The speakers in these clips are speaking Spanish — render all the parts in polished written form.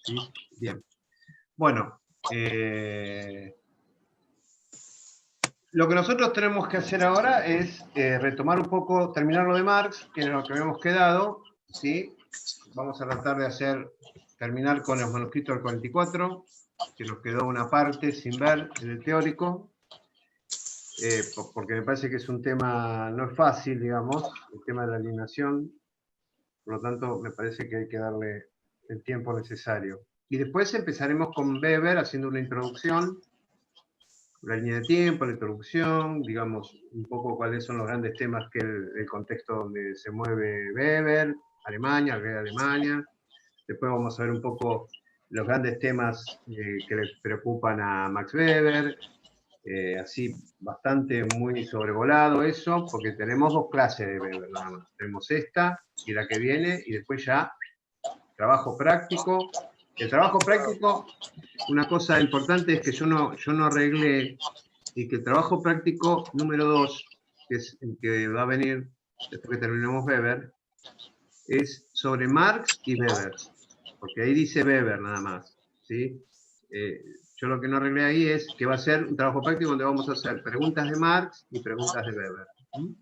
¿sí? Bien. Bueno, lo que nosotros tenemos que hacer ahora es retomar un poco, terminar lo de Marx, que es lo que habíamos quedado, ¿sí? Vamos a tratar de terminar con los manuscritos del 44, que nos quedó una parte sin ver en el teórico, porque me parece que es un tema, no es fácil, digamos, el tema de la alineación, por lo tanto me parece que hay que darle el tiempo necesario. Y después empezaremos con Weber haciendo una introducción, la línea de tiempo, la introducción, digamos un poco cuáles son los grandes temas que el contexto donde se mueve Weber, Alemania, la Guerra de Alemania. Después vamos a ver un poco los grandes temas que le preocupan a Max Weber, así bastante muy sobrevolado eso, porque tenemos dos clases de Weber nada más. Tenemos esta y la que viene, y después ya trabajo práctico. El trabajo práctico, una cosa importante es que yo no arreglé, y que el trabajo práctico número 2, que es el que va a venir después que terminemos Weber, es sobre Marx y Weber, porque ahí dice Weber nada más, ¿sí? Yo lo que no arreglé ahí es que va a ser un trabajo práctico donde vamos a hacer preguntas de Marx y preguntas de Weber, ¿sí?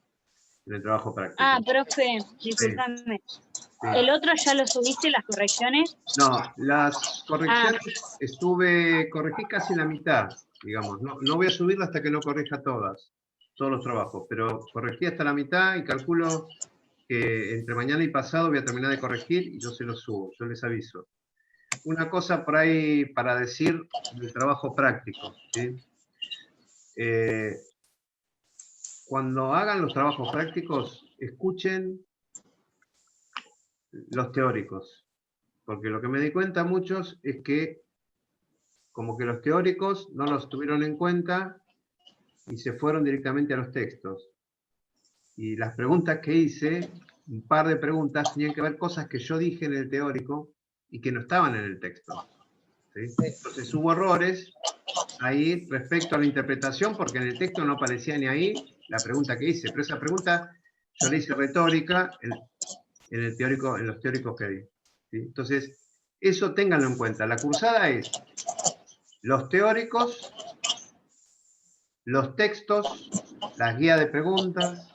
En el trabajo práctico. Ah, profe, discúlpame. Sí. ¿El otro ya lo subiste, las correcciones? No, las correcciones corregí casi la mitad, digamos. No voy a subirla hasta que no corrija todos los trabajos, pero corregí hasta la mitad y calculo que entre mañana y pasado voy a terminar de corregir y yo se los subo, yo les aviso. Una cosa por ahí para decir del trabajo práctico, ¿sí? Cuando hagan los trabajos prácticos, escuchen los teóricos, porque lo que me di cuenta muchos es que como que los teóricos no los tuvieron en cuenta y se fueron directamente a los textos. Y las preguntas que hice, un par de preguntas, tenían que ver cosas que yo dije en el teórico y que no estaban en el texto, ¿sí? Entonces hubo errores ahí respecto a la interpretación, porque en el texto no aparecía ni ahí la pregunta que hice, pero esa pregunta yo la hice retórica en los teóricos que di, ¿sí? Entonces, eso ténganlo en cuenta. La cursada es los teóricos, los textos, las guías de preguntas,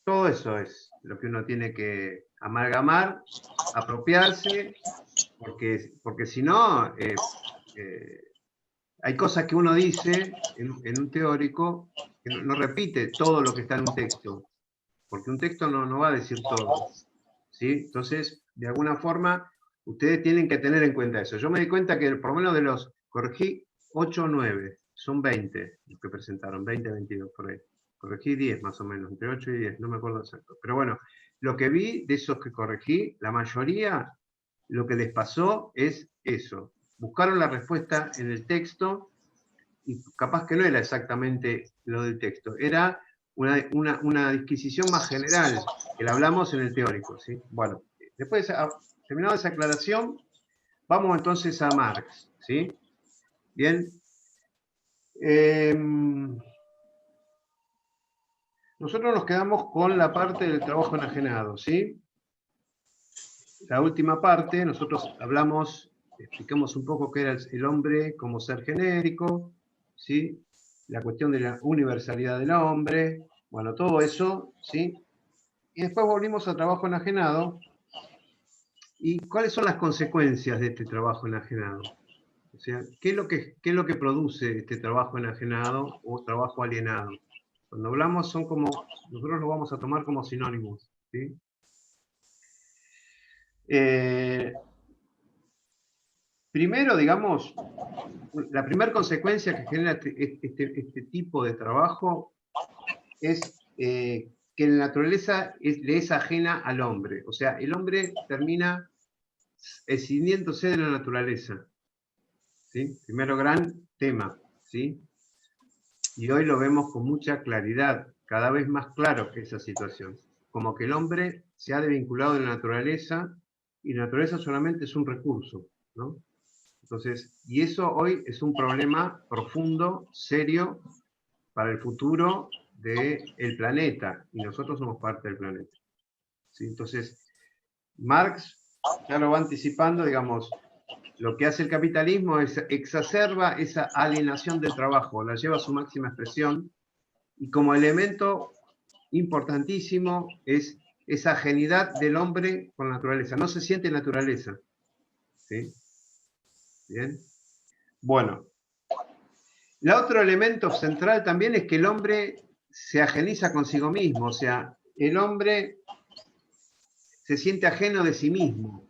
todo eso es lo que uno tiene que amalgamar, apropiarse, porque si no, hay cosas que uno dice en un teórico que no repite todo lo que está en un texto, porque un texto no va a decir todo, ¿sí? Entonces, de alguna forma, ustedes tienen que tener en cuenta eso. Yo me di cuenta que por lo menos de los corregí 8 o 9, son 20 los que presentaron, 20, 22 por ahí. Corregí 10 más o menos, entre 8 y 10, no me acuerdo exacto. Pero bueno, lo que vi de esos que corregí, la mayoría, lo que les pasó es eso. Buscaron la respuesta en el texto y capaz que no era exactamente lo del texto, era una disquisición más general, que la hablamos en el teórico, ¿sí? Bueno, después, terminada esa aclaración, vamos entonces a Marx, ¿sí? Bien. Nosotros nos quedamos con la parte del trabajo enajenado, ¿sí? La última parte, nosotros explicamos un poco qué era el hombre como ser genérico, ¿sí? La cuestión de la universalidad del hombre, bueno, todo eso, ¿sí? Y después volvimos al trabajo enajenado. ¿Y cuáles son las consecuencias de este trabajo enajenado? O sea, ¿qué es lo que produce este trabajo enajenado o trabajo alienado? Cuando hablamos nosotros lo vamos a tomar como sinónimos, ¿sí? Primero, digamos, la primera consecuencia que genera este tipo de trabajo es que la naturaleza le es ajena al hombre. O sea, el hombre termina escindiéndose de la naturaleza, ¿sí? Primero gran tema, ¿sí? Y hoy lo vemos con mucha claridad, cada vez más claro esa situación. Como que el hombre se ha desvinculado de la naturaleza y la naturaleza solamente es un recurso, ¿no? Entonces, y eso hoy es un problema profundo, serio, para el futuro del planeta, y nosotros somos parte del planeta, ¿sí? Entonces, Marx ya lo va anticipando, digamos, lo que hace el capitalismo es exacerba esa alienación del trabajo, la lleva a su máxima expresión, y como elemento importantísimo es esa ajenidad del hombre con la naturaleza. No se siente naturaleza. ¿Sí? Bien. Bueno. El otro elemento central también es que el hombre se ajeniza consigo mismo, o sea, el hombre se siente ajeno de sí mismo.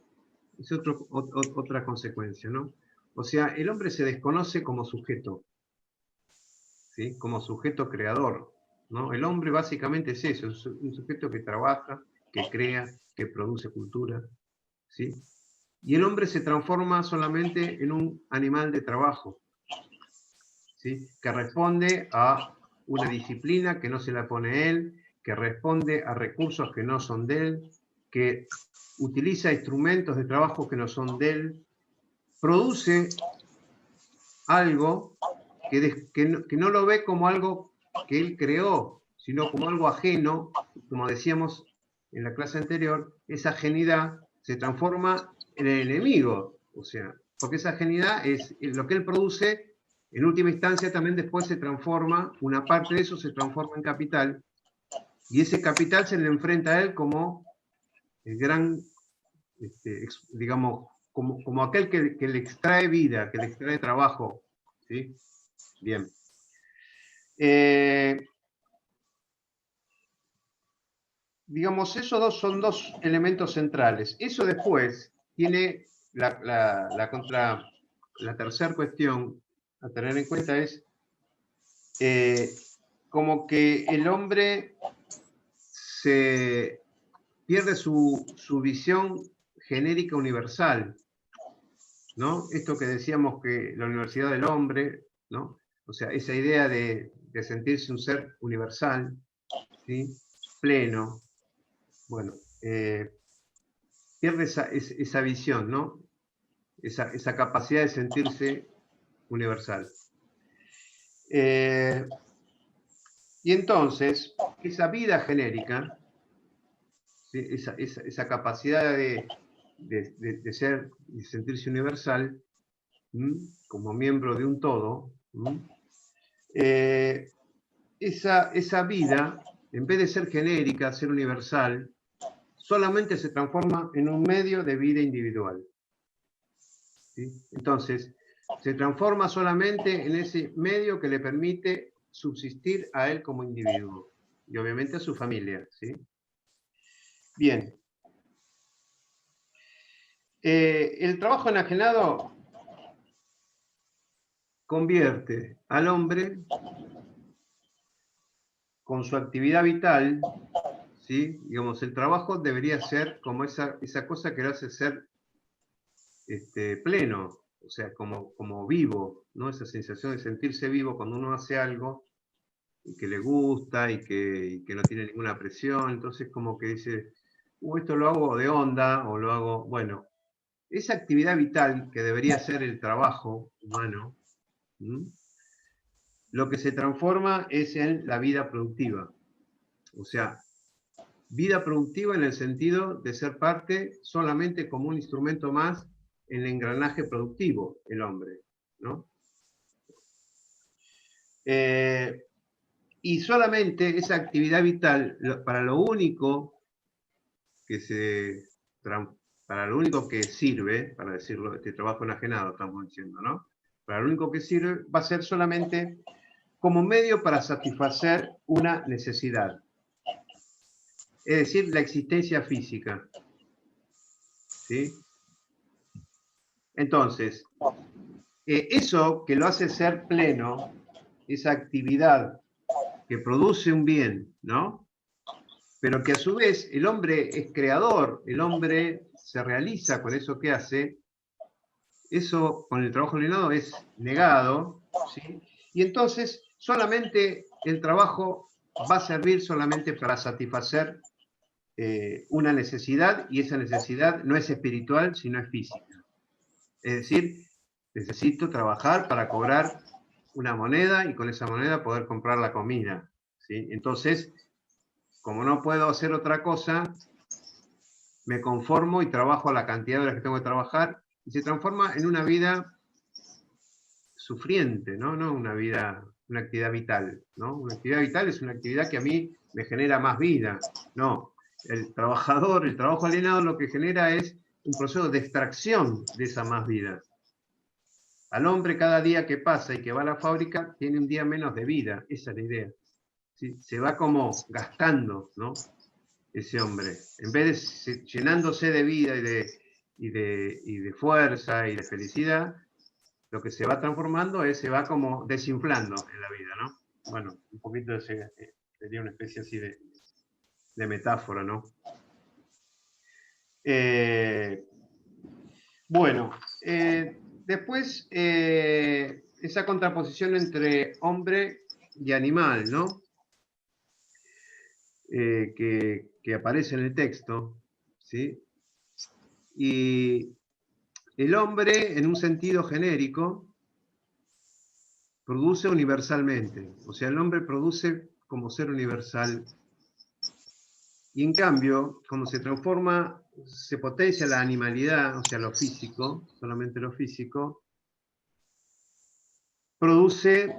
Es otra consecuencia, ¿no? O sea, el hombre se desconoce como sujeto, ¿sí? Como sujeto creador, ¿no? El hombre básicamente es eso, es un sujeto que trabaja, que crea, que produce cultura, ¿sí? Y el hombre se transforma solamente en un animal de trabajo, ¿sí? Que responde a una disciplina que no se la pone él, que responde a recursos que no son de él, que utiliza instrumentos de trabajo que no son de él, produce algo que no lo ve como algo que él creó, sino como algo ajeno, como decíamos en la clase anterior, esa ajenidad se transforma en el enemigo, o sea, porque esa ajenidad es lo que él produce, en última instancia también después se transforma, una parte de eso se transforma en capital, y ese capital se le enfrenta a él como el gran, digamos, como aquel que le extrae vida, que le extrae trabajo, ¿sí? Bien. Digamos, esos son dos elementos centrales. Eso después tiene la tercera cuestión a tener en cuenta es como que el hombre se pierde su visión genérica universal, ¿no? Esto que decíamos que la universidad del hombre, ¿no? O sea, esa idea de sentirse un ser universal, ¿sí? Pleno, bueno, pierde esa visión, ¿no? Esa capacidad de sentirse universal. Y entonces, esa vida genérica, ¿sí? esa capacidad de ser y sentirse universal, como miembro de un todo, esa vida, en vez de ser genérica, ser universal, solamente se transforma en un medio de vida individual. ¿Sí? Entonces, se transforma solamente en ese medio que le permite subsistir a él como individuo y obviamente a su familia. ¿Sí? Bien. El trabajo enajenado convierte al hombre con su actividad vital, ¿sí? Digamos, el trabajo debería ser como esa cosa que lo hace ser pleno, o sea, como vivo, ¿no? Esa sensación de sentirse vivo cuando uno hace algo y que le gusta y que no tiene ninguna presión, entonces como que dice, esto lo hago de onda o lo hago, bueno, esa actividad vital que debería ser el trabajo humano, lo que se transforma es en la vida productiva, o sea, vida productiva en el sentido de ser parte solamente como un instrumento más en el engranaje productivo, el hombre, ¿no? Y solamente esa actividad vital, para lo único para lo único que sirve, para decirlo, este trabajo enajenado estamos diciendo, ¿no? Para lo único que sirve va a ser solamente como medio para satisfacer una necesidad. Es decir, la existencia física. ¿Sí? Entonces, eso que lo hace ser pleno, esa actividad que produce un bien, ¿no? Pero que a su vez el hombre es creador, el hombre se realiza con eso que hace, eso con el trabajo alienado es negado, ¿sí? Y entonces solamente el trabajo va a servir solamente para satisfacer una necesidad, y esa necesidad no es espiritual, sino es física. Es decir, necesito trabajar para cobrar una moneda y con esa moneda poder comprar la comida, ¿sí? Entonces, como no puedo hacer otra cosa, me conformo y trabajo a la cantidad de horas que tengo que trabajar y se transforma en una vida sufriente, ¿no? No una vida, una actividad vital, ¿no? Una actividad vital es una actividad que a mí me genera más vida. No, el trabajador, el trabajo alienado lo que genera es un proceso de extracción de esa más vida. Al hombre cada día que pasa y que va a la fábrica tiene un día menos de vida, esa es la idea. ¿Sí? Se va como gastando, ¿no? Ese hombre. En vez de llenándose de vida y de fuerza y de felicidad, lo que se va transformando es, se va como desinflando en la vida, ¿no? Bueno, un poquito sería una especie así de metáfora, ¿no? Bueno, después esa contraposición entre hombre y animal, ¿no? Que aparece en el texto, ¿sí? Y el hombre, en un sentido genérico, produce universalmente, o sea, el hombre produce como ser universal. Y en cambio, cuando se transforma, se potencia la animalidad, o sea, lo físico, solamente lo físico, produce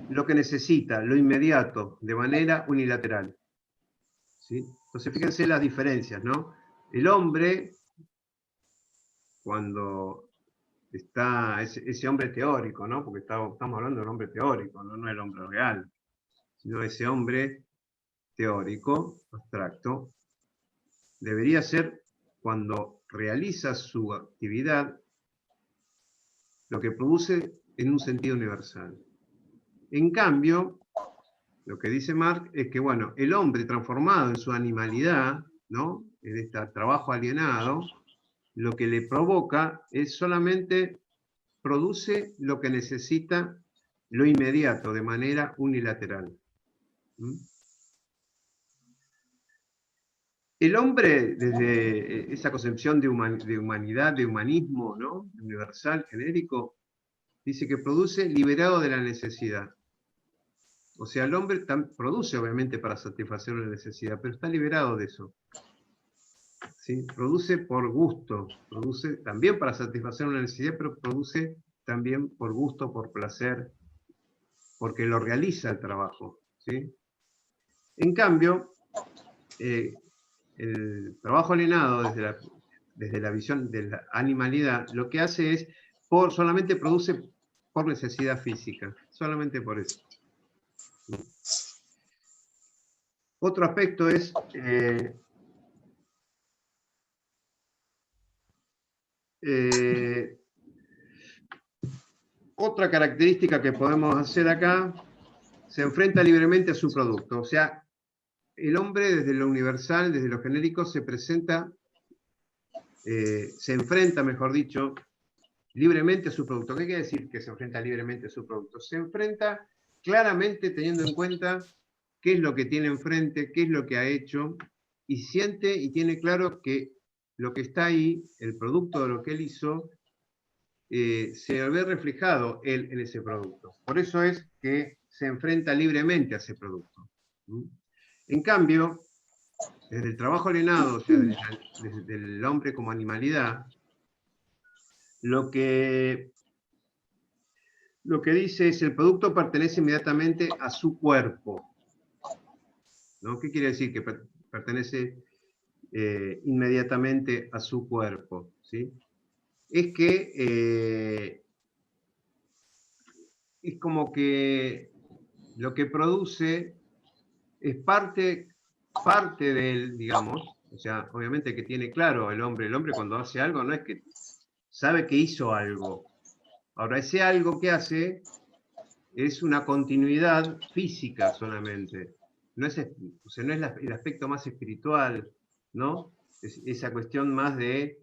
lo que necesita, lo inmediato, de manera unilateral. ¿Sí? Entonces, fíjense las diferencias, ¿no? El hombre, cuando está ese hombre teórico, ¿no? Porque estamos hablando del hombre teórico, no el hombre real, sino ese hombre teórico, abstracto, debería ser, cuando realiza su actividad, lo que produce en un sentido universal. En cambio, lo que dice Marx es que, bueno, el hombre transformado en su animalidad, ¿no? En este trabajo alienado, lo que le provoca es solamente produce lo que necesita, lo inmediato, de manera unilateral. ¿Mm? El hombre, desde esa concepción de humanidad, de humanismo, ¿no? Universal, genérico, dice que produce liberado de la necesidad. O sea, el hombre produce obviamente para satisfacer una necesidad, pero está liberado de eso. ¿Sí? Produce por gusto, produce también para satisfacer una necesidad, pero produce también por gusto, por placer, porque lo realiza el trabajo. ¿Sí? En cambio, el trabajo alienado desde la visión de la animalidad, lo que hace es, solamente produce por necesidad física, solamente por eso. Otro aspecto es otra característica que podemos hacer acá, se enfrenta libremente a su producto. O sea, el hombre desde lo universal, desde lo genérico, se presenta, se enfrenta, mejor dicho, libremente a su producto. ¿Qué quiere decir que se enfrenta libremente a su producto? Se enfrenta claramente teniendo en cuenta qué es lo que tiene enfrente, qué es lo que ha hecho, y siente y tiene claro que lo que está ahí, el producto de lo que él hizo, se ve reflejado él en ese producto. Por eso es que se enfrenta libremente a ese producto. En cambio, desde el trabajo alienado, o sea, desde el hombre como animalidad, lo que dice es el producto pertenece inmediatamente a su cuerpo. ¿No? ¿Qué quiere decir que pertenece inmediatamente a su cuerpo? ¿Sí? Es que es como que lo que produce es parte de él, digamos. O sea, obviamente que tiene claro el hombre cuando hace algo no es que sabe que hizo algo. Ahora, ese algo que hace es una continuidad física solamente. No es, o sea, no es el aspecto más espiritual, ¿no? Es esa cuestión más de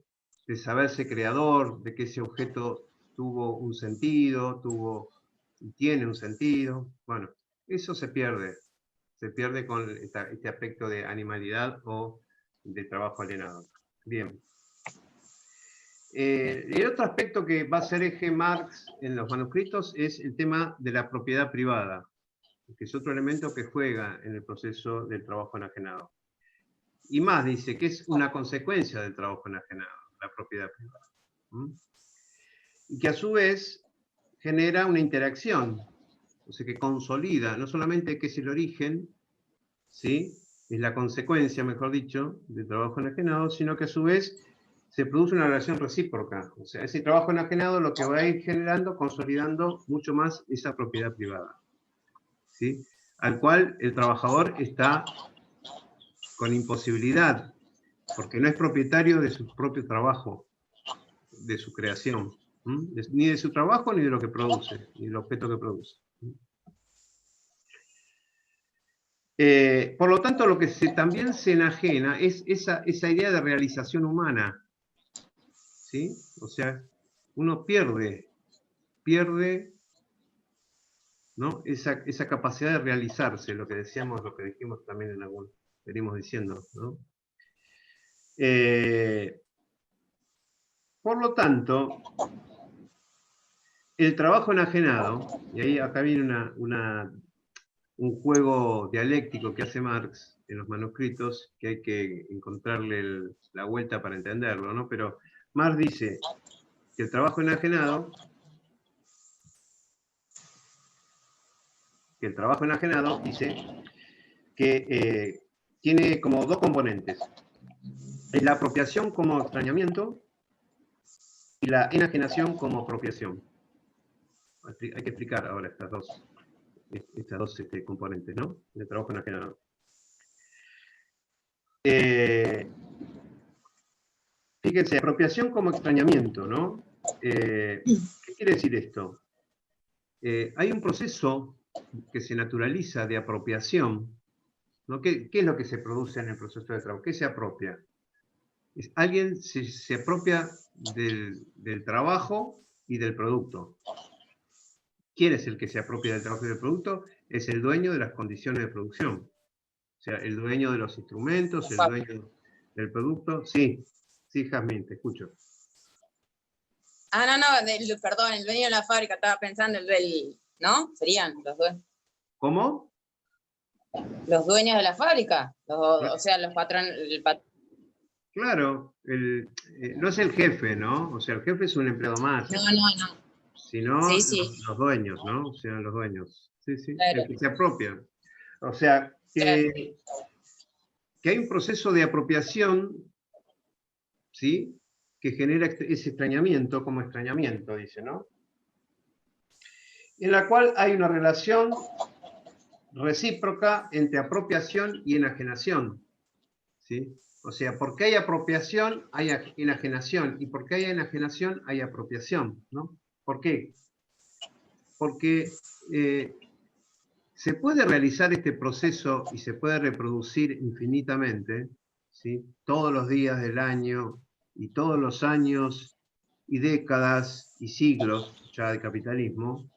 saberse creador, de que ese objeto tuvo un sentido, tiene un sentido. Bueno, eso se pierde con este aspecto de animalidad o de trabajo alienado. Bien. El otro aspecto que va a ser eje Marx en los manuscritos es el tema de la propiedad privada, que es otro elemento que juega en el proceso del trabajo enajenado. Y más dice que es una consecuencia del trabajo enajenado, la propiedad privada. y que a su vez genera una interacción, o sea, que consolida, no solamente que es el origen, ¿sí? Es la consecuencia, mejor dicho, del trabajo enajenado, sino que a su vez se produce una relación recíproca. O sea, ese trabajo enajenado lo que va a ir generando, consolidando mucho más esa propiedad privada, ¿sí? Al cual el trabajador está con imposibilidad, porque no es propietario de su propio trabajo, de su creación, ni de su trabajo ni de lo que produce, ni del objeto que produce. Por lo tanto, lo que también se enajena es esa idea de realización humana, ¿sí? O sea, uno pierde, ¿no? Esa capacidad de realizarse, lo que decíamos, lo que dijimos también en algún, venimos diciendo, ¿no? Por lo tanto, el trabajo enajenado, y ahí acá viene un juego dialéctico que hace Marx en los manuscritos, que hay que encontrarle la vuelta para entenderlo, ¿no? Pero Marx dice que el trabajo enajenado, dice que tiene como dos componentes. Es la apropiación como extrañamiento y la enajenación como apropiación. Hay que explicar ahora estas dos componentes, ¿no? De trabajo enajenado. Fíjense, apropiación como extrañamiento, ¿no? ¿Qué quiere decir esto? Hay un proceso que se naturaliza de apropiación, ¿no? ¿Qué es lo que se produce en el proceso de trabajo? ¿Qué se apropia? Alguien se apropia del trabajo y del producto. ¿Quién es el que se apropia del trabajo y del producto? Es el dueño de las condiciones de producción. O sea, el dueño de los instrumentos, el dueño del producto. Sí, sí, Jazmín, te escucho. No, perdón, el dueño de la fábrica, estaba pensando ¿no? Serían los dueños. ¿Cómo? Los dueños de la fábrica, o sea, los patrones. Claro, no es el jefe, ¿no? O sea, el jefe es un empleado más. No. Sino Sí. los dueños, ¿no? O sea, los dueños. Sí, sí, Claro. el que se apropia. O sea, que hay un proceso de apropiación, ¿sí? Que genera ese extrañamiento como extrañamiento, dice, ¿no? En la cual hay una relación recíproca entre apropiación y enajenación, ¿sí? O sea, porque hay apropiación, hay enajenación, y porque hay enajenación, hay apropiación, ¿no? ¿Por qué? Porque se puede realizar este proceso y se puede reproducir infinitamente, ¿sí? Todos los días del año y todos los años y décadas y siglos ya de capitalismo,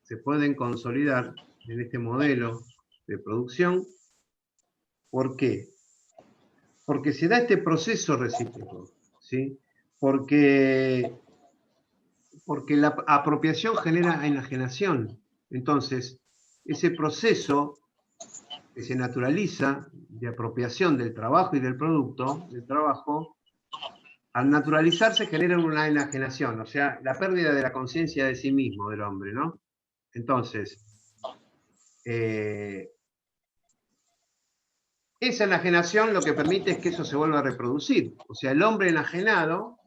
se pueden consolidar en este modelo de producción. ¿Por qué? Porque se da este proceso recíproco, ¿sí? Porque la apropiación genera enajenación. Entonces, ese proceso que se naturaliza de apropiación del trabajo y del producto, del trabajo, al naturalizarse genera una enajenación, o sea, la pérdida de la conciencia de sí mismo del hombre, ¿no? Entonces, esa enajenación lo que permite es que eso se vuelva a reproducir. O sea, el hombre enajenado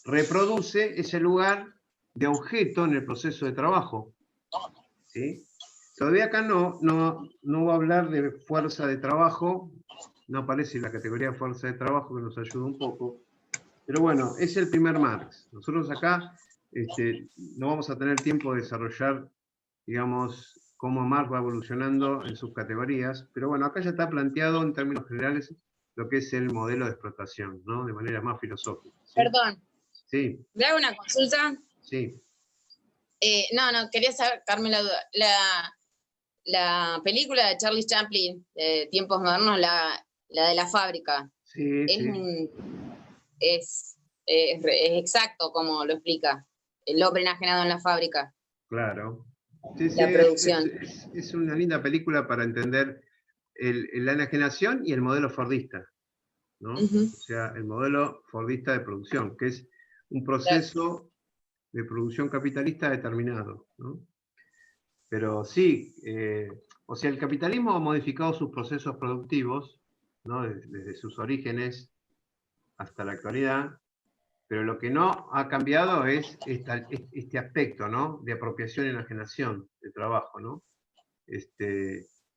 reproduce ese lugar de objeto en el proceso de trabajo, ¿sí? Todavía acá no voy a hablar de fuerza de trabajo, no aparece la categoría de fuerza de trabajo que nos ayuda un poco, pero bueno, es el primer Marx. Nosotros acá no vamos a tener tiempo de desarrollar, digamos, cómo Marx va evolucionando en sus categorías, pero bueno, acá ya está planteado en términos generales lo que es el modelo de explotación, ¿no? De manera más filosófica. ¿Sí? Perdón. Sí. ¿Le hago una consulta? Sí. Quería sacarme la duda. La película de Charlie Chaplin, de Tiempos Modernos, la de la fábrica, Sí, es exacto como lo explica, el hombre enajenado en la fábrica. Claro. Sí, La producción. es una linda película para entender la enajenación y el modelo fordista, ¿no? O sea, el modelo fordista de producción, que es un proceso de producción capitalista determinado, ¿no? Pero sí, o sea, el capitalismo ha modificado sus procesos productivos, ¿no? Desde sus orígenes hasta la actualidad, pero lo que no ha cambiado es este aspecto, ¿no? De apropiación y enajenación de trabajo, ¿no?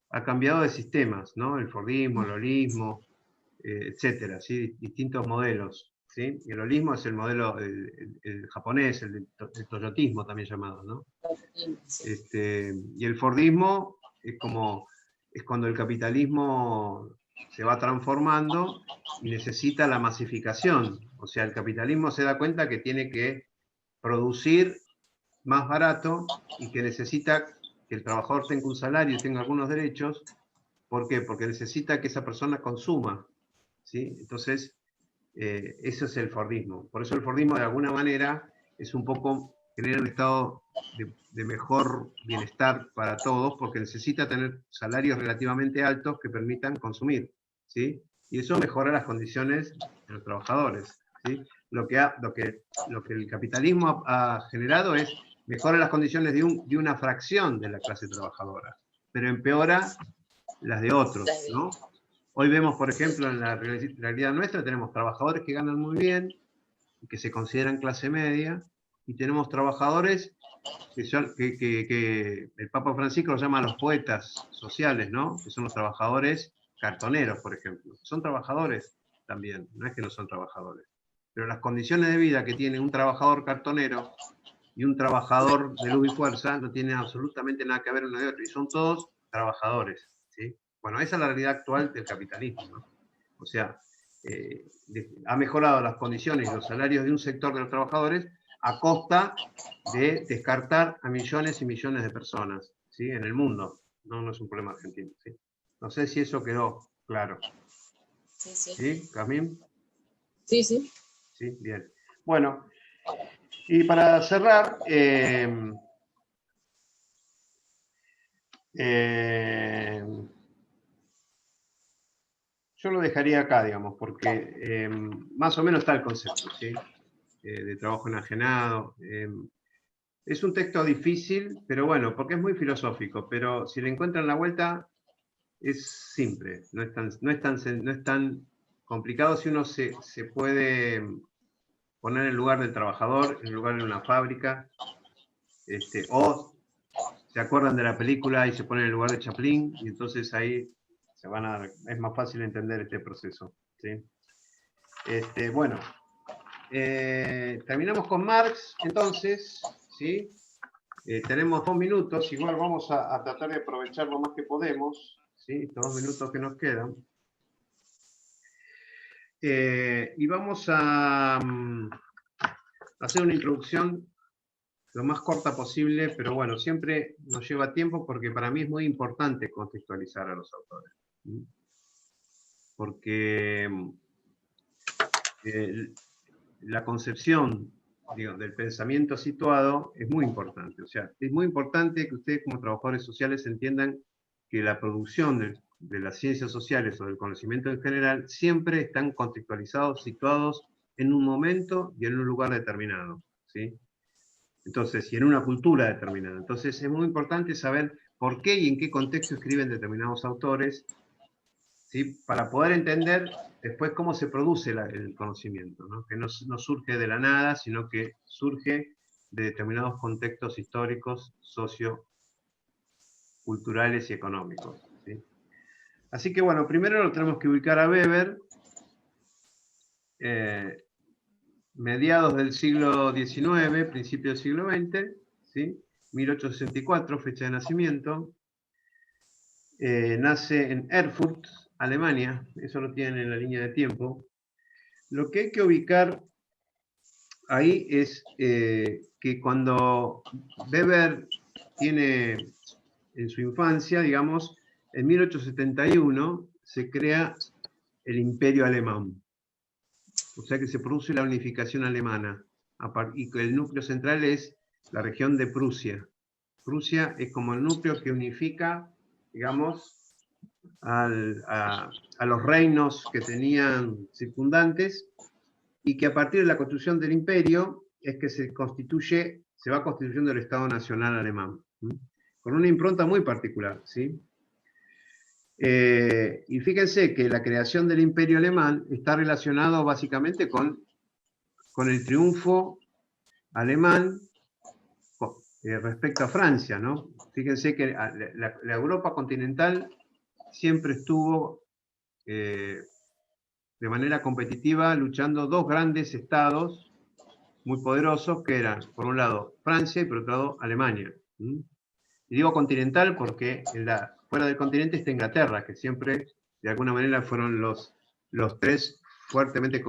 Ha cambiado de sistemas, ¿no? El fordismo, el olismo, etcétera, ¿sí? Distintos modelos, ¿sí? El olismo es el modelo el japonés, el toyotismo también llamado, ¿no? Y el fordismo es cuando el capitalismo se va transformando y necesita la masificación. O sea, el capitalismo se da cuenta que tiene que producir más barato y que necesita que el trabajador tenga un salario y tenga algunos derechos. ¿Por qué? Porque necesita que esa persona consuma, ¿sí? Entonces, eso es el fordismo. Por eso el fordismo, de alguna manera, es un poco tener un estado de mejor bienestar para todos, porque necesita tener salarios relativamente altos que permitan consumir, ¿sí? Y eso mejora las condiciones de los trabajadores, ¿sí? Lo que el capitalismo ha generado es mejora las condiciones de una fracción de la clase trabajadora, pero empeora las de otros, ¿no? Hoy vemos, por ejemplo, en la realidad nuestra, tenemos trabajadores que ganan muy bien, y que se consideran clase media, y tenemos trabajadores que el Papa Francisco los llama los poetas sociales, ¿no? Que son los trabajadores cartoneros, por ejemplo. Son trabajadores también, no es que no son trabajadores. Pero las condiciones de vida que tiene un trabajador cartonero y un trabajador de luz y fuerza no tienen absolutamente nada que ver uno de otro, y son todos trabajadores, ¿sí? Bueno, esa es la realidad actual del capitalismo, ¿no? O sea, ha mejorado las condiciones y los salarios de un sector de los trabajadores a costa de descartar a millones y millones de personas, ¿sí? En el mundo. No es un problema argentino, ¿sí? No sé si eso quedó claro. Sí, sí. ¿Sí, Jazmín? Sí, sí. Sí, bien. Bueno, y para cerrar, yo lo dejaría acá, digamos, porque más o menos está el concepto, ¿sí? De trabajo enajenado. Es un texto difícil, pero bueno, porque es muy filosófico, pero si le encuentran la vuelta, es simple, no es tan complicado si uno se puede poner en el lugar del trabajador, en el lugar de una fábrica, o se acuerdan de la película y se ponen en el lugar de Chaplin, y entonces ahí es más fácil entender este proceso, ¿sí? Bueno, terminamos con Marx, entonces, ¿sí? Tenemos 2 minutos, igual vamos a tratar de aprovechar lo más que podemos, ¿sí? Estos 2 minutos que nos quedan. Y vamos a hacer una introducción lo más corta posible, pero bueno, siempre nos lleva tiempo porque para mí es muy importante contextualizar a los autores. ¿Sí? Porque la concepción, digo, del pensamiento situado es muy importante. O sea, es muy importante que ustedes como trabajadores sociales entiendan que la producción de las ciencias sociales o del conocimiento en general siempre están contextualizados, situados en un momento y en un lugar determinado, ¿sí? Entonces, y en una cultura determinada. Entonces, es muy importante saber por qué y en qué contexto escriben determinados autores, ¿sí? Para poder entender después cómo se produce el conocimiento, ¿no? Que no surge de la nada, sino que surge de determinados contextos históricos, socioculturales y económicos, ¿sí? Así que bueno, primero lo tenemos que ubicar a Weber, mediados del siglo XIX, principio del siglo XX, ¿sí? 1864, fecha de nacimiento. Nace en Erfurt, Alemania, eso lo tienen en la línea de tiempo. Lo que hay que ubicar ahí es que cuando Weber tiene en su infancia, digamos, en 1871 se crea el Imperio Alemán. O sea que se produce la unificación alemana. Y el núcleo central es la región de Prusia. Prusia es como el núcleo que unifica, digamos, a los reinos que tenían circundantes, y que a partir de la construcción del imperio es que se va constituyendo el Estado Nacional Alemán, con una impronta muy particular, ¿sí? Y fíjense que la creación del Imperio Alemán está relacionado básicamente con el triunfo alemán respecto a Francia, ¿no? Fíjense que la Europa continental siempre estuvo de manera competitiva luchando dos grandes estados muy poderosos que eran, por un lado, Francia y por otro lado, Alemania. Y digo continental porque fuera del continente está Inglaterra, que siempre, de alguna manera, fueron los tres fuertemente